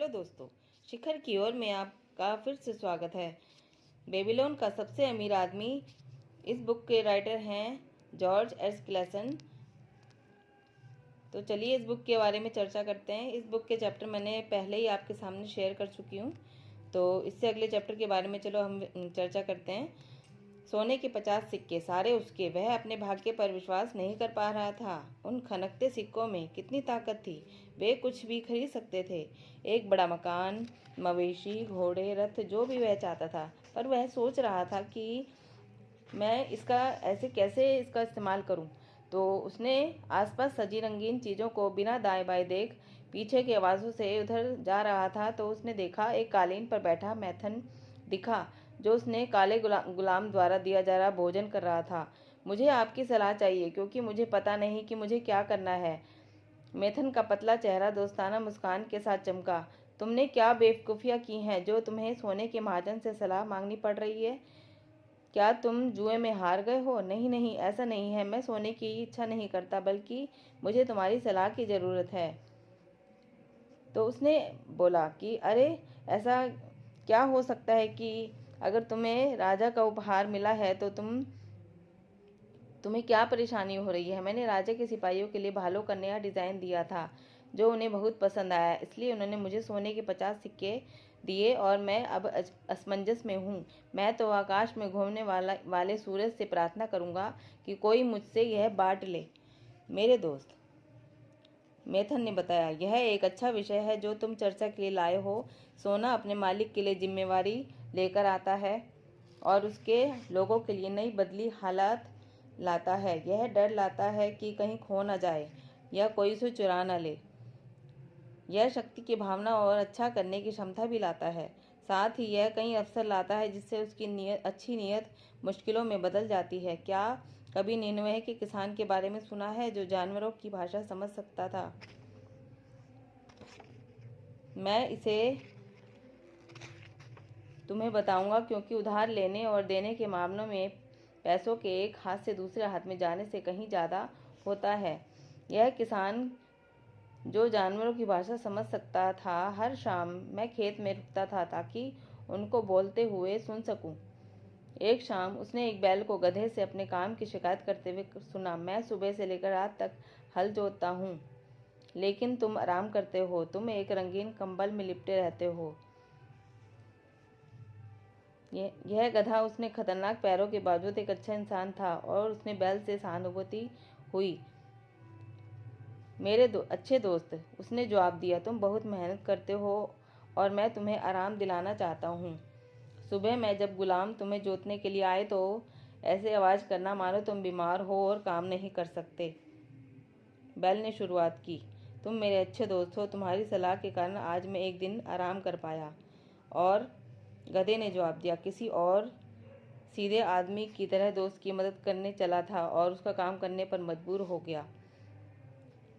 Hello दोस्तों, शिखर की ओर में आपका फिर से स्वागत है। बेबीलोन का सबसे अमीर आदमी इस बुक के राइटर हैं जॉर्ज एस क्लेसन। तो चलिए इस बुक के बारे में चर्चा करते हैं। इस बुक के चैप्टर मैंने पहले ही आपके सामने शेयर कर चुकी हूँ, तो इससे अगले चैप्टर के बारे में चलो हम चर्चा करते हैं। सोने के 50 सिक्के सारे उसके। वह अपने भाग्य पर विश्वास नहीं कर पा रहा था। उन खनकते सिक्कों में कितनी ताकत थी। वे कुछ भी खरीद सकते थे, एक बड़ा मकान, मवेशी, घोड़े, रथ, जो भी वह चाहता था। पर वह सोच रहा था कि मैं कैसे इसका इस्तेमाल करूं। तो उसने आसपास सजी रंगीन चीज़ों को बिना दाएं बाएं देख पीछे की आवाज़ों से उधर जा रहा था, तो उसने देखा एक कालीन पर बैठा मैथन दिखा, जो उसने काले गुलाम द्वारा दिया जा रहा भोजन कर रहा था। मुझे आपकी सलाह चाहिए, क्योंकि मुझे पता नहीं कि मुझे क्या करना है। मेथन का पतला चेहरा दोस्ताना मुस्कान के साथ चमका। तुमने क्या बेवकूफ़ियाँ की हैं जो तुम्हें सोने के महाजन से सलाह मांगनी पड़ रही है? क्या तुम जुए में हार गए हो? नहीं नहीं, ऐसा नहीं है। मैं सोने की इच्छा नहीं करता, बल्कि मुझे तुम्हारी सलाह की ज़रूरत है। तो उसने बोला कि अरे, ऐसा क्या हो सकता है कि अगर तुम्हें राजा का उपहार मिला है तो तुम्हें क्या परेशानी हो रही है? मैंने राजा के सिपाहियों के लिए भालों का नया डिज़ाइन दिया था, जो उन्हें बहुत पसंद आया। इसलिए उन्होंने मुझे सोने के 50 सिक्के दिए और मैं अब असमंजस में हूँ। मैं तो आकाश में घूमने वाले सूरज से प्रार्थना करूँगा कि कोई मुझसे यह बांट ले। मेरे दोस्त, मेथन ने बताया, यह एक अच्छा विषय है जो तुम चर्चा के लिए लाए हो। सोना अपने मालिक के लिए जिम्मेवारी लेकर आता है और उसके लोगों के लिए नई बदली हालात लाता है। यह डर लाता है कि कहीं खो न जाए या कोई उसे चुरा न ले। यह शक्ति की भावना और अच्छा करने की क्षमता भी लाता है। साथ ही यह कई अवसर लाता है जिससे उसकी अच्छी नीयत मुश्किलों में बदल जाती है। क्या कभी निन्वे के किसान के बारे में सुना है, जो जानवरों की भाषा समझ सकता था? मैं इसे तुम्हें बताऊंगा, क्योंकि उधार लेने और देने के मामलों में पैसों के एक हाथ से दूसरे हाथ में जाने से कहीं ज़्यादा होता है। यह किसान जो जानवरों की भाषा समझ सकता था, हर शाम मैं खेत में रुकता था ताकि उनको बोलते हुए सुन सकूं। एक शाम उसने एक बैल को गधे से अपने काम की शिकायत करते हुए सुना, मैं सुबह से लेकर रात तक हल जोतता हूँ, लेकिन तुम आराम करते हो। तुम एक रंगीन कंबल में लिपटे रहते हो। यह गधा उसने खतरनाक पैरों के बावजूद एक अच्छा इंसान था और उसने बैल से सहानुभूति हुई। मेरे अच्छे दोस्त, उसने जवाब दिया, तुम बहुत मेहनत करते हो और मैं तुम्हें आराम दिलाना चाहता हूँ। सुबह में जब गुलाम तुम्हें जोतने के लिए आए तो ऐसे आवाज़ करना मानो तुम बीमार हो और काम नहीं कर सकते। बैल ने शुरुआत की, तुम मेरे अच्छे दोस्त हो। तुम्हारी सलाह के कारण आज मैं एक दिन आराम कर पाया। और गधे ने जवाब दिया, किसी और सीधे आदमी की तरह दोस्त की मदद करने चला था और उसका काम करने पर मजबूर हो गया।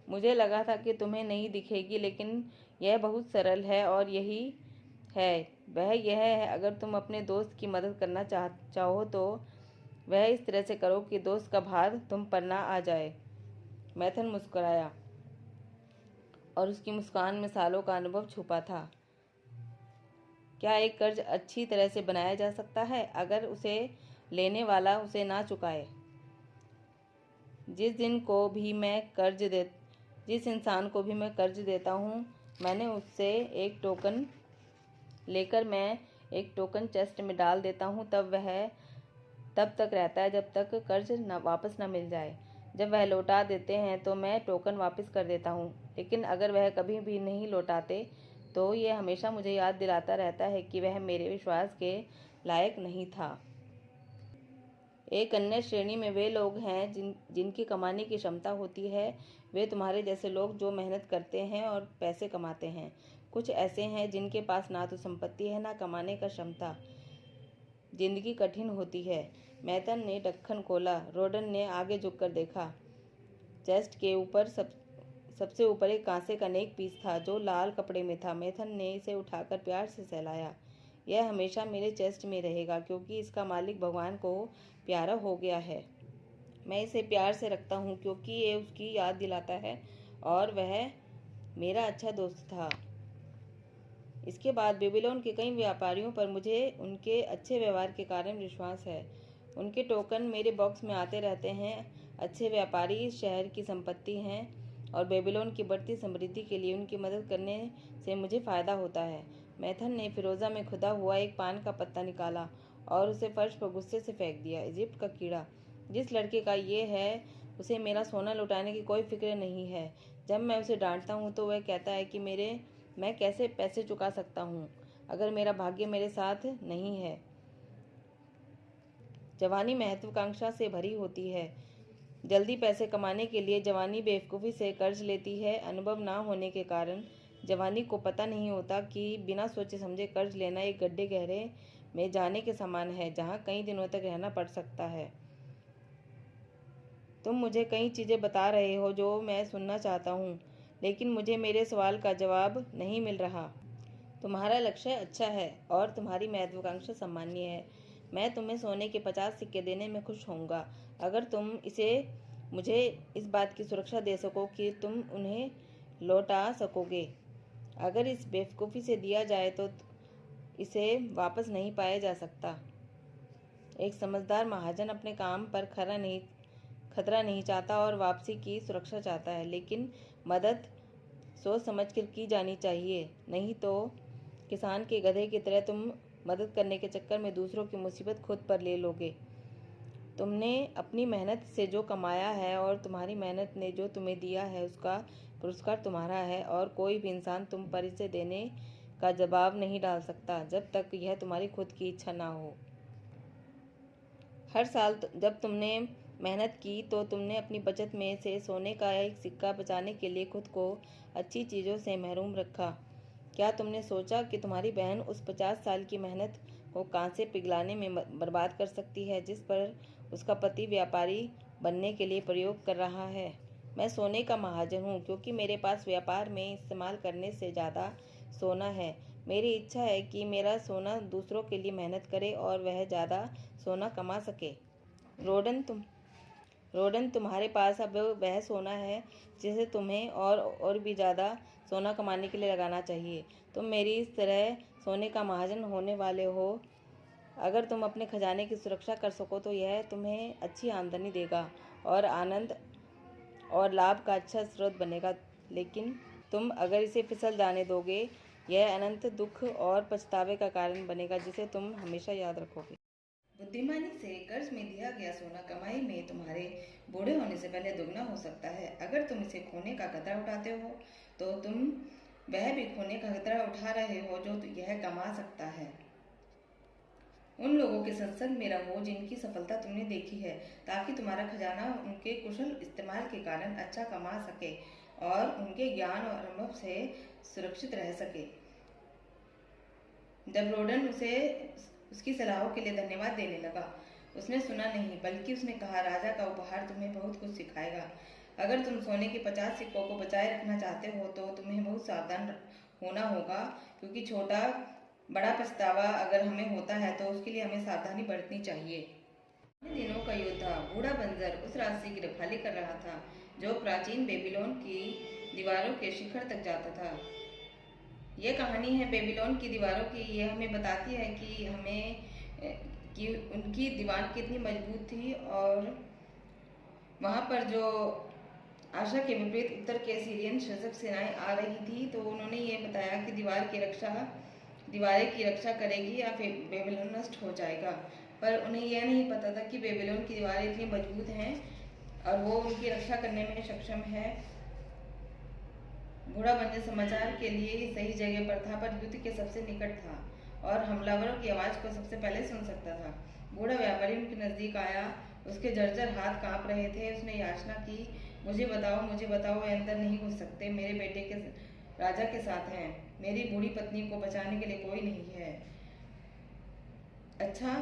मुझे लगा था कि तुम्हें नहीं दिखेगी, लेकिन यह बहुत सरल है और यही है वह यह है, अगर तुम अपने दोस्त की मदद करना चाहो तो वह इस तरह से करो कि दोस्त का भार तुम पर ना आ जाए। मैथन मुस्कुराया और उसकी मुस्कान में सालों का अनुभव छुपा था। क्या एक कर्ज अच्छी तरह से बनाया जा सकता है अगर उसे लेने वाला उसे ना चुकाए? जिस इंसान को भी मैं कर्ज देता हूँ, मैंने उससे एक टोकन लेकर मैं एक टोकन चेस्ट में डाल देता हूँ। तब तक रहता है जब तक कर्ज वापस न मिल जाए। जब वह लौटा देते हैं तो मैं टोकन वापस कर देता हूँ, लेकिन अगर वह कभी भी नहीं लौटाते तो यह हमेशा मुझे याद दिलाता रहता है कि वह मेरे विश्वास के लायक नहीं था। एक अन्य श्रेणी में वे लोग हैं जिनकी कमाने की क्षमता होती है। वे तुम्हारे जैसे लोग जो मेहनत करते हैं और पैसे कमाते हैं। कुछ ऐसे हैं जिनके पास ना तो संपत्ति है ना कमाने का क्षमता। जिंदगी कठिन होती है। मैथन ने ढक्कन खोला। रोडन ने आगे झुककर देखा। चेस्ट के ऊपर सबसे ऊपर एक कांसे का नेक पीस था जो लाल कपड़े में था। मैथन ने इसे उठाकर प्यार से सहलाया। यह हमेशा मेरे चेस्ट में रहेगा, क्योंकि इसका मालिक भगवान को प्यारा हो गया है। मैं इसे प्यार से रखता हूँ क्योंकि ये उसकी याद दिलाता है और वह मेरा अच्छा दोस्त था। इसके बाद बेबीलोन के कई व्यापारियों पर मुझे उनके अच्छे व्यवहार के कारण विश्वास है। उनके टोकन मेरे बॉक्स में आते रहते हैं। अच्छे व्यापारी इस शहर की संपत्ति हैं और बेबीलोन की बढ़ती समृद्धि के लिए उनकी मदद करने से मुझे फ़ायदा होता है। मैथन ने फिरोज़ा में खुदा हुआ एक पान का पत्ता निकाला और उसे फर्श पर गुस्से से फेंक दिया। इजिप्ट का कीड़ा, जिस लड़के का ये है उसे मेरा सोना लौटाने की कोई फिक्र नहीं है। जब मैं उसे डांटता हूँ तो वह कहता है कि मैं कैसे पैसे चुका सकता हूँ अगर मेरा भाग्य मेरे साथ नहीं है। जवानी महत्वाकांक्षा से भरी होती है। जल्दी पैसे कमाने के लिए जवानी बेवकूफ़ी से कर्ज लेती है। अनुभव ना होने के कारण जवानी को पता नहीं होता कि बिना सोचे समझे कर्ज लेना एक गड्ढे गहरे में जाने के समान है, जहाँ कई दिनों तक रहना पड़ सकता है। तुम मुझे कई चीज़ें बता रहे हो जो मैं सुनना चाहता हूँ, लेकिन मुझे मेरे सवाल का जवाब नहीं मिल रहा। तुम्हारा लक्ष्य अच्छा है और तुम्हारी महत्वाकांक्षा सामान्य है। मैं तुम्हें सोने के 50 सिक्के देने में खुश होऊंगा अगर तुम मुझे इस बात की सुरक्षा दे सको कि तुम उन्हें लौटा सकोगे। अगर इस बेवकूफ़ी से दिया जाए तो इसे वापस नहीं पाया जा सकता। एक समझदार महाजन अपने काम पर खतरा नहीं चाहता और वापसी की सुरक्षा चाहता है, लेकिन मदद सोच समझ कर की जानी चाहिए, नहीं तो किसान के गधे की तरह तुम मदद करने के चक्कर में दूसरों की मुसीबत खुद पर ले लोगे। तुमने अपनी मेहनत से जो कमाया है और तुम्हारी मेहनत ने जो तुम्हें दिया है उसका पुरस्कार तुम्हारा है और कोई भी इंसान तुम पर इसे देने का जवाब नहीं डाल सकता जब तक यह तुम्हारी खुद की इच्छा ना हो। हर साल जब तुमने मेहनत की तो तुमने अपनी बचत में से सोने का एक सिक्का बचाने के लिए खुद को अच्छी चीज़ों से महरूम रखा। क्या तुमने सोचा कि तुम्हारी बहन उस 50 साल की मेहनत को कांसे पिघलाने में बर्बाद कर सकती है जिस पर उसका पति व्यापारी बनने के लिए प्रयोग कर रहा है? मैं सोने का महाजन हूँ क्योंकि मेरे पास व्यापार में इस्तेमाल करने से ज़्यादा सोना है। मेरी इच्छा है कि मेरा सोना दूसरों के लिए मेहनत करे और वह ज़्यादा सोना कमा सके। रोडन, तुम्हारे पास अब वह सोना है जिसे तुम्हें और भी ज़्यादा सोना कमाने के लिए लगाना चाहिए। तुम मेरी इस तरह सोने का महाजन होने वाले हो। अगर तुम अपने खजाने की सुरक्षा कर सको तो यह तुम्हें अच्छी आमदनी देगा और आनंद और लाभ का अच्छा स्रोत बनेगा, लेकिन तुम अगर इसे फिसल जाने दोगे यह अनंत दुख और पछतावे का कारण बनेगा जिसे तुम हमेशा याद रखोगे। बुद्धिमानी से कर्ज में दिया गया सोना कमाई में तुम्हारे बूढ़े होने से पहले दुगना हो सकता है। अगर तुम इसे खोने का खतरा उठाते हो तो तुम वह भी खोने का खतरा उठा रहे हो जो यह कमा सकता है। उन लोगों के सत्संग में रहो जिनकी सफलता तुमने देखी है, ताकि तुम्हारा खजाना उनके कुशल इस्तेमाल के कारण अच्छा कमा सके और उनके ज्ञान और अनुभव से सुरक्षित रह सके। जब रोडन उसकी सलाहों के लिए धन्यवाद देने लगा, उसने सुना नहीं बल्कि उसने कहा, राजा का उपहार तुम्हें बहुत कुछ सिखाएगा। अगर तुम सोने के 50 सिक्कों को बचाए रखना चाहते हो तो तुम्हें बहुत सावधान होना होगा, क्योंकि छोटा बड़ा पछतावा अगर हमें होता है तो उसके लिए हमें सावधानी बरतनी चाहिए। दिनों का योद्धा बूढ़ा बंजर उस रास्ते की रखवाली कर रहा था जो प्राचीन बेबीलोन की दीवारों के शिखर तक जाता था। यह कहानी है बेबीलोन की दीवारों की। यह हमें बताती है कि उनकी दीवार कितनी मजबूत थी और वहाँ पर जो आशा के विपरीत उत्तर के सीरियन शासक सेनाएं आ रही थी, तो उन्होंने ये बताया कि दीवारें की रक्षा करेगी या फिर बेबीलोन नष्ट हो जाएगा। पर उन्हें यह नहीं पता था कि बेबीलोन की दीवारें इतनी मजबूत हैं और वो उनकी रक्षा करने में सक्षम है। बूढ़ा बंजर समाचार के लिए सही जगह पर था, पर युद्ध के सबसे निकट था और हमलावरों की आवाज़ को सबसे पहले सुन सकता था। बूढ़ा व्यापारी उनके नज़दीक आया। उसके जर्जर हाथ कांप रहे थे। उसने याचना की, मुझे बताओ, वे अंदर नहीं घुस सकते। मेरे बेटे के राजा के साथ हैं। मेरी बूढ़ी पत्नी को बचाने के लिए कोई नहीं है। अच्छा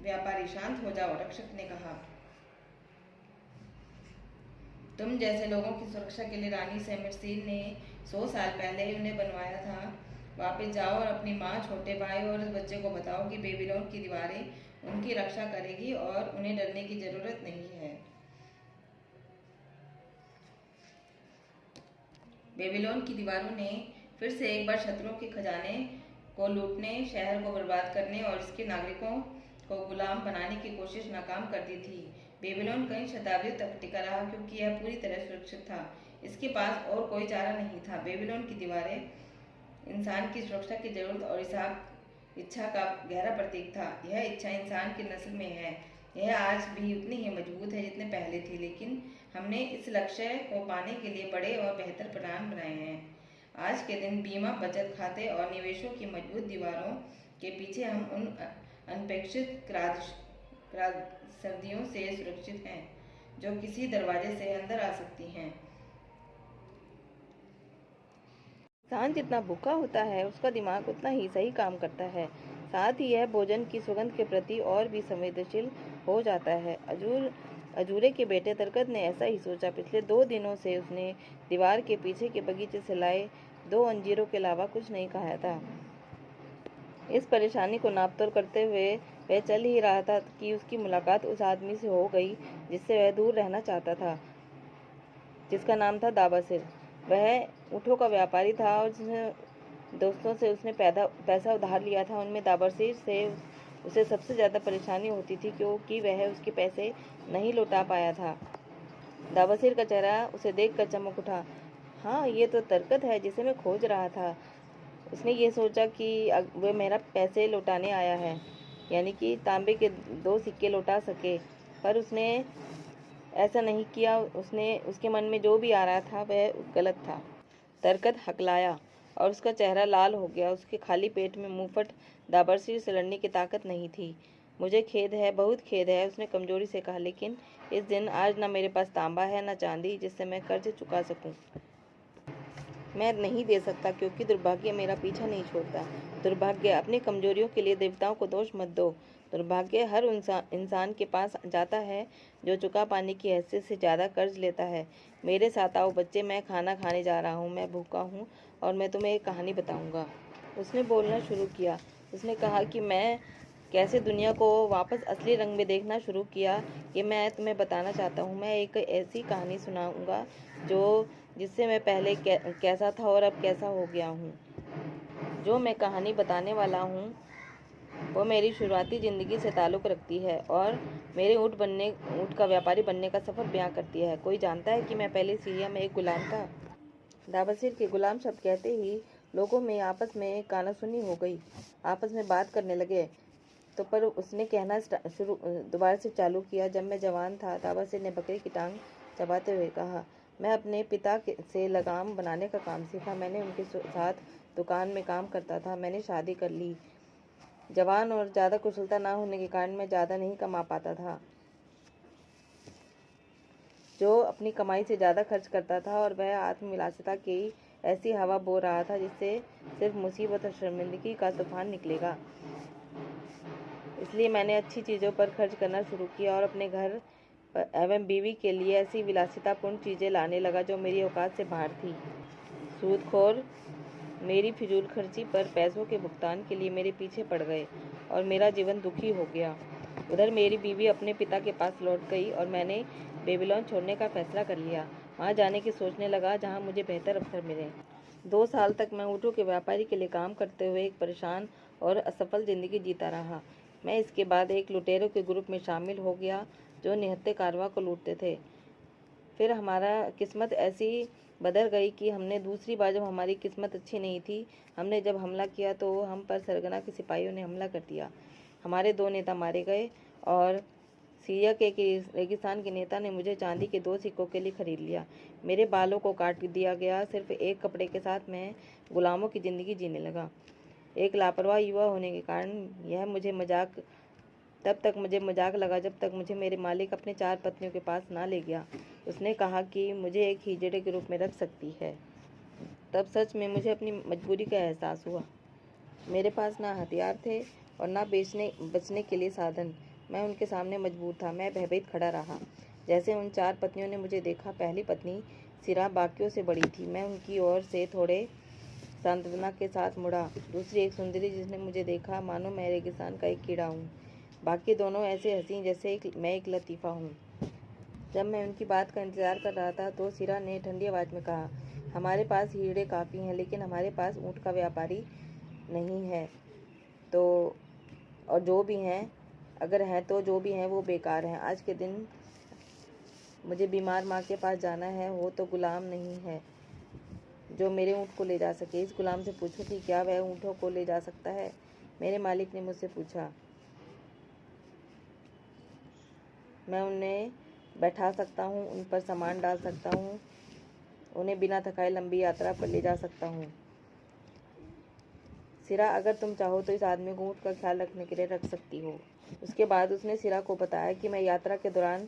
व्यापारी, शांत हो जाओ, रक्षक ने कहा। तुम जैसे लोगों की सुरक्षा के लिए रानी सेमिरसीन ने 100 साल पहले ही उन्हें बनवाया था। वापस जाओ और अपनी माँ, छोटे भाई और उस बच्चे को बताओ कि बेबीलोन की दीवारें उनकी रक्षा करेगी और उन्हें डरने की जरूरत नहीं है। बेबीलोन की दीवारों ने फिर से एक बार शत्रुओं के खजाने को लूटने, शहर को बर्बाद करने और इसके नागरिकों को गुलाम बनाने की कोशिश नाकाम कर दी थी। बेबीलोन कई शताब्दियों तक टिका रहा क्योंकि यह पूरी तरह सुरक्षित था। इसके पास और कोई चारा नहीं था। बेबीलोन की दीवारें इंसान की सुरक्षा की जरूरत और इच्छा का गहरा प्रतीक था। यह इच्छा इंसान की नस्ल में है। यह आज भी उतनी ही मजबूत है जितने पहले थी, लेकिन हमने इस लक्ष्य को पाने के लिए बड़े और बेहतर प्लान बनाए हैं। आज के दिन बीमा, बचत खाते और निवेशों की मजबूत दीवारों के पीछे हम उन अनपेक्षित सर्दियों से सुरक्षित हैं जो किसी दरवाजे से अंदर आ सकती हैं। इंसान जितना भूखा होता है उसका दिमाग उतना ही सही काम करता है। साथ ही यह भोजन की सुगंध के प्रति और भी संवेदनशील हो जाता है। अजूरे के बेटे तरकत ने ऐसा ही सोचा। पिछले 2 दिनों से उसने दीवार के पीछे के बगीचे से लाए 2 अंजीरों के अलावा कुछ नहीं खाया था। इस परेशानी को नापतोल करते हुए वह चल ही रहा था कि उसकी मुलाकात उस आदमी से हो गई जिससे वह दूर रहना चाहता था, जिसका नाम था दाबासिर। वह ऊँटों का व्यापारी था और जिसने दोस्तों से उसने पैसा उधार लिया था, उनमें दाबासिर से उसे सबसे ज़्यादा परेशानी होती थी क्योंकि वह उसके पैसे नहीं लौटा पाया था। दाबासिर का चेहरा उसे देखकर चमक उठा। हाँ, ये तो तरकत है जिसे मैं खोज रहा था। उसने ये सोचा कि वह मेरा पैसे लौटाने आया है, यानी कि तांबे के 2 सिक्के लौटा सके, पर उसने ऐसा नहीं किया। उसके मन में जो भी आ रहा था वह गलत था। तरकत हकलाया और उसका चेहरा लाल हो गया। उसके खाली पेट में मुंहफट दाबासिर से लड़ने की ताकत नहीं थी। मुझे खेद है, बहुत खेद है, उसने कमजोरी से कहा, लेकिन इस दिन आज न मेरे पास तांबा है न चांदी जिससे मैं कर्ज चुका सकूं। मैं नहीं दे सकता क्योंकि दुर्भाग्य मेरा पीछा नहीं छोड़ता। दुर्भाग्य, अपनी कमजोरियों के लिए देवताओं को दोष मत दो। दुर्भाग्य हर इंसान के पास जाता है जो चुका पाने की हैसियत से ज़्यादा कर्ज लेता है। मेरे साथ आओ बच्चे, मैं खाना खाने जा रहा हूँ। मैं भूखा हूँ और मैं तुम्हें एक कहानी बताऊँगा। उसने बोलना शुरू किया। उसने कहा कि मैं कैसे दुनिया को वापस असली रंग में देखना शुरू किया, ये मैं तुम्हें बताना चाहता हूँ। मैं एक ऐसी कहानी सुनाऊँगा जिससे मैं पहले कैसा था और अब कैसा हो गया हूँ। जो मैं कहानी बताने वाला हूँ वो मेरी शुरुआती ज़िंदगी से ताल्लुक़ रखती है और मेरे ऊँट का व्यापारी बनने का सफ़र बयां करती है। कोई जानता है कि मैं पहले सीरिया में एक गुलाम था। दाबासिर के गुलाम शब्द कहते ही लोगों में आपस में कानासुनी हो गई। आपस में बात करने लगे। तो पर उसने कहना दोबारा से चालू किया। जब मैं जवान था, दाबासिर ने बकरी की टांग चबाते हुए कहा, मैं अपने पिता से लगाम बनाने का काम सीखा। मैंने उनके साथ दुकान में काम करता था। मैंने शादी कर ली। जवान और ज़्यादा कुशलता ना होने के कारण मैं ज़्यादा नहीं कमा पाता था। जो अपनी कमाई से ज़्यादा खर्च करता था और वह आत्मविलासिता की ऐसी हवा बो रहा था जिससे सिर्फ मुसीबत और शर्मिंदगी का तूफान निकलेगा। इसलिए मैंने अच्छी चीज़ों पर खर्च करना शुरू किया और अपने घर एवं बीवी के लिए ऐसी विलासितापूर्ण चीज़ें लाने लगा जो मेरी औकात से बाहर थी। सूदखोर मेरी फिजूल खर्ची पर पैसों के भुगतान के लिए मेरे पीछे पड़ गए और मेरा जीवन दुखी हो गया। उधर मेरी बीवी अपने पिता के पास लौट गई और मैंने बेबीलोन छोड़ने का फैसला कर लिया। वहाँ जाने की सोचने लगा जहाँ मुझे बेहतर अवसर मिले। 2 साल तक मैं ऊँटों के व्यापारी के लिए काम करते हुए एक परेशान और असफल ज़िंदगी जीता रहा। मैं इसके बाद एक लुटेरों के ग्रुप में शामिल हो गया जो निहत्थे कारवां को लूटते थे। फिर हमारा किस्मत ऐसी बदल गई कि हमने दूसरी बार, जब हमारी किस्मत अच्छी नहीं थी, हमने जब हमला किया तो हम पर सरगना के सिपाहियों ने हमला कर दिया। हमारे 2 नेता मारे गए और सीरिया के रेगिस्तान के नेता ने मुझे चांदी के 2 सिक्कों के लिए खरीद लिया। मेरे बालों को काट दिया गया। सिर्फ एक कपड़े के साथ मैं गुलामों की ज़िंदगी जीने लगा। एक लापरवाह युवा होने के कारण तब तक मुझे मजाक लगा जब तक मुझे मेरे मालिक अपने 4 पत्नियों के पास ना ले गया। उसने कहा कि मुझे एक हिजड़े के रूप में रख सकती है। तब सच में मुझे अपनी मजबूरी का एहसास हुआ। मेरे पास ना हथियार थे और ना बचने के लिए साधन। मैं उनके सामने मजबूर था। मैं भयभीत खड़ा रहा। जैसे उन 4 पत्नियों ने मुझे देखा। पहली पत्नी सिरा बाकियों से बड़ी थी। मैं उनकी ओर से थोड़े सांत्वना के साथ मुड़ा। दूसरी एक सुंदरी जिसने मुझे देखा मानो मैं रेगिस्तान का एक कीड़ा हूँ। बाकी दोनों ऐसे हंसी जैसे मैं एक लतीफ़ा हूँ। जब मैं उनकी बात का इंतज़ार कर रहा था तो सिरा ने ठंडी आवाज़ में कहा, हमारे पास हीरे काफ़ी हैं, लेकिन हमारे पास ऊँट का व्यापारी नहीं है। तो और जो भी हैं, अगर हैं तो जो भी हैं वो बेकार हैं। आज के दिन मुझे बीमार माँ के पास जाना है, वो तो गुलाम नहीं है जो मेरे ऊँट को ले जा सके। इस गुलाम से पूछो कि क्या वह ऊँटों को ले जा सकता है। मेरे मालिक ने मुझसे पूछा। मैं उन्हें बैठा सकता हूँ, उन पर सामान डाल सकता हूँ, उन्हें बिना थकाए लंबी यात्रा पर ले जा सकता हूँ। सिरा, अगर तुम चाहो तो इस आदमी को ऊँट का ख्याल रखने के लिए रख सकती हो। उसके बाद उसने सिरा को बताया कि मैं यात्रा के दौरान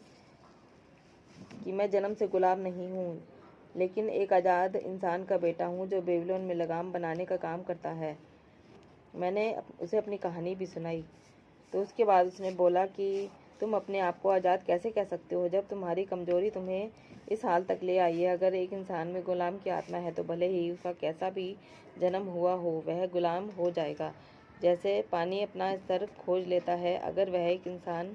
कि मैं जन्म से गुलाम नहीं हूँ, लेकिन एक आज़ाद इंसान का बेटा हूँ जो बेबीलोन में लगाम बनाने का काम करता है। मैंने उसे अपनी कहानी भी सुनाई। तो उसके बाद उसने बोला कि तुम अपने आप को आज़ाद कैसे कह सकते हो जब तुम्हारी कमजोरी तुम्हें इस हाल तक ले आई है। अगर एक इंसान में गुलाम की आत्मा है तो भले ही उसका कैसा भी जन्म हुआ हो, वह गुलाम हो जाएगा। जैसे पानी अपना स्तर खोज लेता है, अगर वह एक इंसान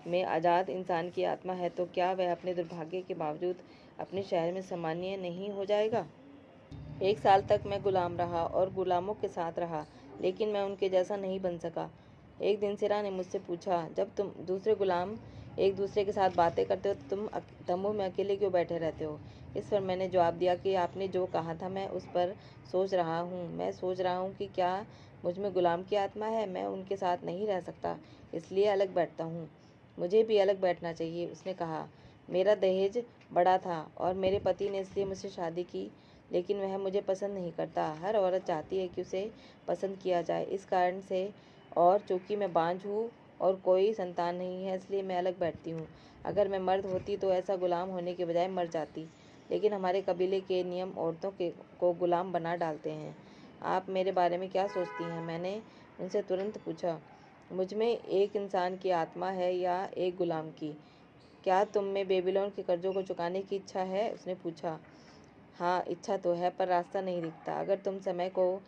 में आज़ाद इंसान की आत्मा है तो क्या वह अपने दुर्भाग्य के बावजूद अपने शहर में सामान्य नहीं हो जाएगा। 1 साल तक मैं गुलाम रहा और गुलामों के साथ रहा, लेकिन मैं उनके जैसा नहीं बन सका। एक दिन सिरा ने मुझसे पूछा, जब तुम दूसरे गुलाम एक दूसरे के साथ बातें करते हो तो तुम तंबू में अकेले क्यों बैठे रहते हो। इस पर मैंने जवाब दिया कि आपने जो कहा था मैं उस पर सोच रहा हूँ। मैं सोच रहा हूँ कि क्या मुझ में गुलाम की आत्मा है। मैं उनके साथ नहीं रह सकता, इसलिए अलग बैठता हूँ। मुझे भी अलग बैठना चाहिए। उसने कहा, मेरा दहेज बड़ा था और मेरे पति ने इसलिए मुझसे शादी की, लेकिन वह मुझे पसंद नहीं करता। हर औरत चाहती है कि उसे पसंद किया जाए, इस कारण से, और चूंकि मैं बांझ हूँ और कोई संतान नहीं है, इसलिए मैं अलग बैठती हूँ। अगर मैं मर्द होती तो ऐसा गुलाम होने के बजाय मर जाती, लेकिन हमारे कबीले के नियम औरतों को गुलाम बना डालते हैं। आप मेरे बारे में क्या सोचती हैं। मैंने उनसे तुरंत पूछा, मुझ में एक इंसान की आत्मा है या एक गुलाम की। क्या तुम में बेबीलोन के कर्जों को चुकाने की इच्छा है। उसने पूछा। हाँ, इच्छा तो है, पर रास्ता नहीं दिखता। अगर तुम समय को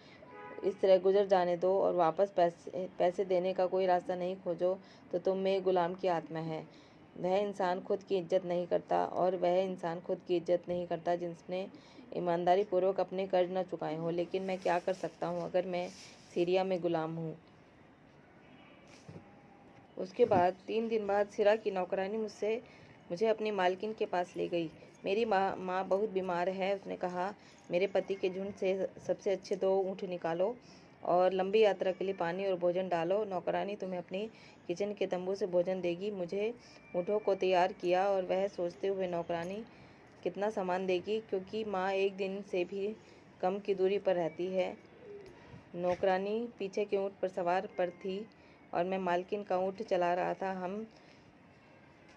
इस तरह गुजर जाने दो और वापस पैसे देने का कोई रास्ता नहीं खोजो तो तुम में गुलाम की आत्मा है। वह इंसान खुद की इज्जत नहीं करता, और वह इंसान खुद की इज्जत नहीं करता जिसने ईमानदारी पूर्वक अपने कर्ज न चुकाए हों। लेकिन मैं क्या कर सकता हूँ अगर मैं सीरिया में गुलाम हूँ। उसके बाद 3 दिन बाद सिरा की नौकरानी मुझे अपनी मालकिन के पास ले गई। मेरी माँ बहुत बीमार है। उसने कहा, मेरे पति के झुंड से सबसे अच्छे 2 ऊँट निकालो और लंबी यात्रा के लिए पानी और भोजन डालो। नौकरानी तुम्हें अपनी किचन के तंबू से भोजन देगी। मुझे ऊँटों को तैयार किया और वह सोचते हुए नौकरानी कितना सामान देगी, क्योंकि माँ 1 दिन से भी कम की दूरी पर रहती है। नौकरानी पीछे के ऊँट पर सवार पर थी और मैं मालकिन का ऊँट चला रहा था। हम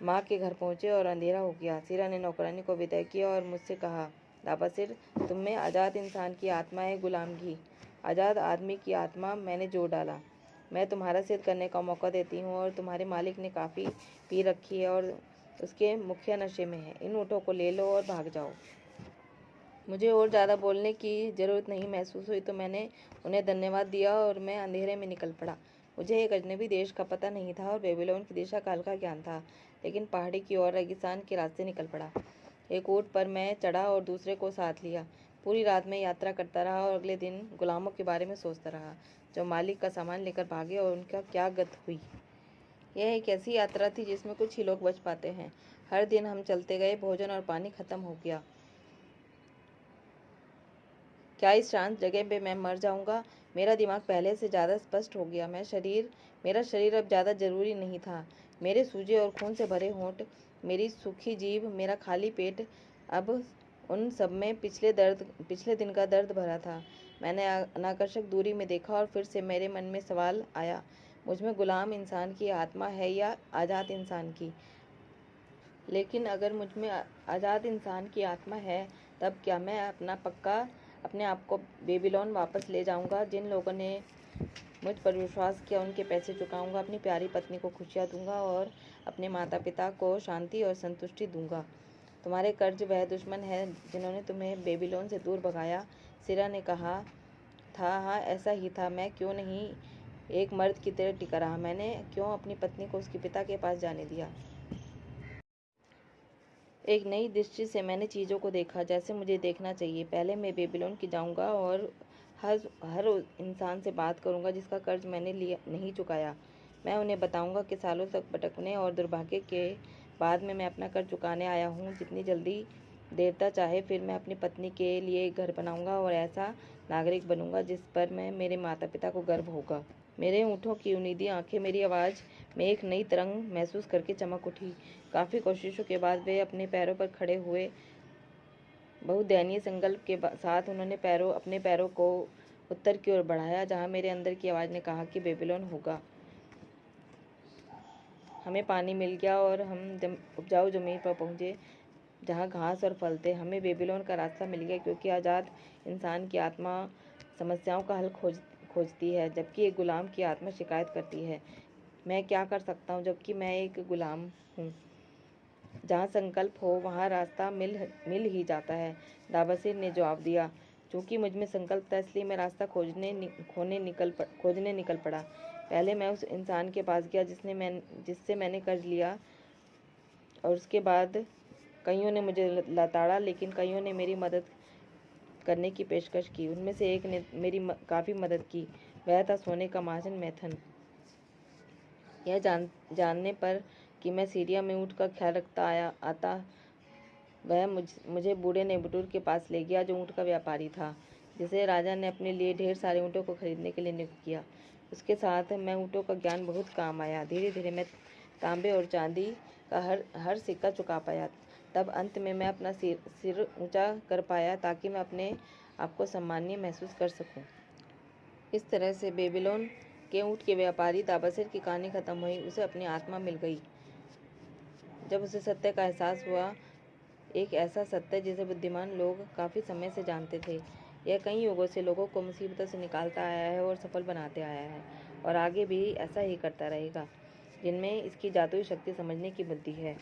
माँ के घर पहुँचे और अंधेरा हो गया। सिरा ने नौकरानी को विदा किया और मुझसे कहा, दाबासिर, तुम में आज़ाद इंसान की आत्मा है, गुलाम की आज़ाद आदमी की आत्मा मैंने जोड़ डाला। मैं तुम्हारा सिद्ध करने का मौका देती हूँ, और तुम्हारे मालिक ने काफ़ी पी रखी है और उसके मुखिया नशे में है। इन ऊँटों को ले लो और भाग जाओ। मुझे और ज़्यादा बोलने की ज़रूरत नहीं महसूस हुई, तो मैंने उन्हें धन्यवाद दिया और मैं अंधेरे में निकल पड़ा। मुझे एक अजनबी देश का पता नहीं था और बेबीलोन की दिशा का हल्का ज्ञान था, लेकिन पहाड़ी की ओर रेगिस्तान के रास्ते निकल पड़ा। एक ऊँट पर मैं चढ़ा और दूसरे को साथ लिया। पूरी रात में यात्रा करता रहा और अगले दिन गुलामों के बारे में सोचता रहा जो मालिक का सामान लेकर भागे और उनका क्या गत हुई। यह एक ऐसी यात्रा थी जिसमें कुछ ही लोग बच पाते हैं। हर दिन हम चलते गए, भोजन और पानी खत्म हो गया। क्या इस शांत जगह पे मैं मर जाऊंगा। मेरा दिमाग पहले से ज़्यादा स्पष्ट हो गया। मेरा शरीर अब ज़्यादा जरूरी नहीं था। मेरे सूजे और खून से भरे होंठ, मेरी सूखी जीभ, मेरा खाली पेट, अब उन सब में पिछले दिन का दर्द भरा था। मैंने अनाकर्षक दूरी में देखा और फिर से मेरे मन में सवाल आया, मुझ में गुलाम इंसान की आत्मा है या आज़ाद इंसान की। लेकिन अगर मुझ में आज़ाद इंसान की आत्मा है, तब क्या मैं अपने आप को बेबीलोन वापस ले जाऊंगा। जिन लोगों ने मुझ पर विश्वास किया उनके पैसे चुकाऊंगा, अपनी प्यारी पत्नी को खुशियाँ दूंगा और अपने माता पिता को शांति और संतुष्टि दूंगा। तुम्हारे कर्ज वह दुश्मन है जिन्होंने तुम्हें बेबीलोन से दूर भगाया। सिरा ने कहा था। हाँ, ऐसा ही था। मैं क्यों नहीं एक मर्द की तरह टिका रहा। मैंने क्यों अपनी पत्नी को उसके पिता के पास जाने दिया। एक नई दृष्टि से मैंने चीज़ों को देखा जैसे मुझे देखना चाहिए। पहले मैं बेबीलोन की जाऊंगा और हर उस इंसान से बात करूंगा जिसका कर्ज मैंने लिया नहीं चुकाया। मैं उन्हें बताऊंगा कि सालों तक भटकने और दुर्भाग्य के बाद में मैं अपना कर्ज चुकाने आया हूँ। जितनी जल्दी देरता चाहे, फिर मैं अपनी पत्नी के लिए घर बनाऊंगा और ऐसा नागरिक बनूंगा जिस पर मेरे माता पिता को गर्व होगा। मेरे ऊँटों की उम्मीदी आंखें मेरी आवाज़ में एक नई तरंग महसूस करके चमक उठी। काफ़ी कोशिशों के बाद वे अपने पैरों पर खड़े हुए। बहुत दयनीय संकल्प के साथ उन्होंने अपने पैरों को उत्तर की ओर बढ़ाया, जहाँ मेरे अंदर की आवाज़ ने कहा कि बेबीलोन होगा। हमें पानी मिल गया और हम उपजाऊ ज़मीन पर पहुँचे जहाँ घास और फल थे। हमें बेबीलोन का रास्ता मिल गया, क्योंकि आज़ाद इंसान की आत्मा समस्याओं का हल खोजती है, जबकि एक गुलाम की आत्मा शिकायत करती है। मैं क्या कर सकता हूँ जबकि मैं एक गुलाम हूँ? जहाँ संकल्प हो वहाँ रास्ता मिल ही जाता है, दाबसिर ने जवाब दिया। चूँकि मुझ में संकल्प था, इसलिए मैं रास्ता खोजने निकल पड़ा। पहले मैं उस इंसान के पास गया जिससे मैंने कर्ज लिया, और उसके बाद कईयों ने मुझे लताड़ा, लेकिन कईयों ने मेरी मदद करने की पेशकश की। उनमें से एक ने मेरी काफ़ी मदद की। वह था सोने का महाजन मैथन। यह जानने पर कि मैं सीरिया में ऊँट का ख्याल आता, वह मुझे बूढ़े नेबुटूर के पास ले गया, जो ऊँट का व्यापारी था, जिसे राजा ने अपने लिए ढेर सारे ऊँटों को खरीदने के लिए नियुक्त किया। उसके साथ मैं ऊँटों का ज्ञान बहुत काम आया। धीरे धीरे मैं तांबे और चांदी का हर सिक्का चुका पाया। तब अंत में मैं अपना सिर ऊंचा कर पाया ताकि मैं अपने आप को सम्मानीय महसूस कर सकूं। इस तरह से बेबीलोन के ऊँट के व्यापारी दाबसिर की कहानी खत्म हुई। उसे अपनी आत्मा मिल गई जब उसे सत्य का एहसास हुआ, एक ऐसा सत्य जिसे बुद्धिमान लोग काफ़ी समय से जानते थे। यह कई युगों से लोगों को मुसीबतों से निकालता आया है और सफल बनाते आया है, और आगे भी ऐसा ही करता रहेगा, जिनमें इसकी जादुई शक्ति समझने की बुद्धि है।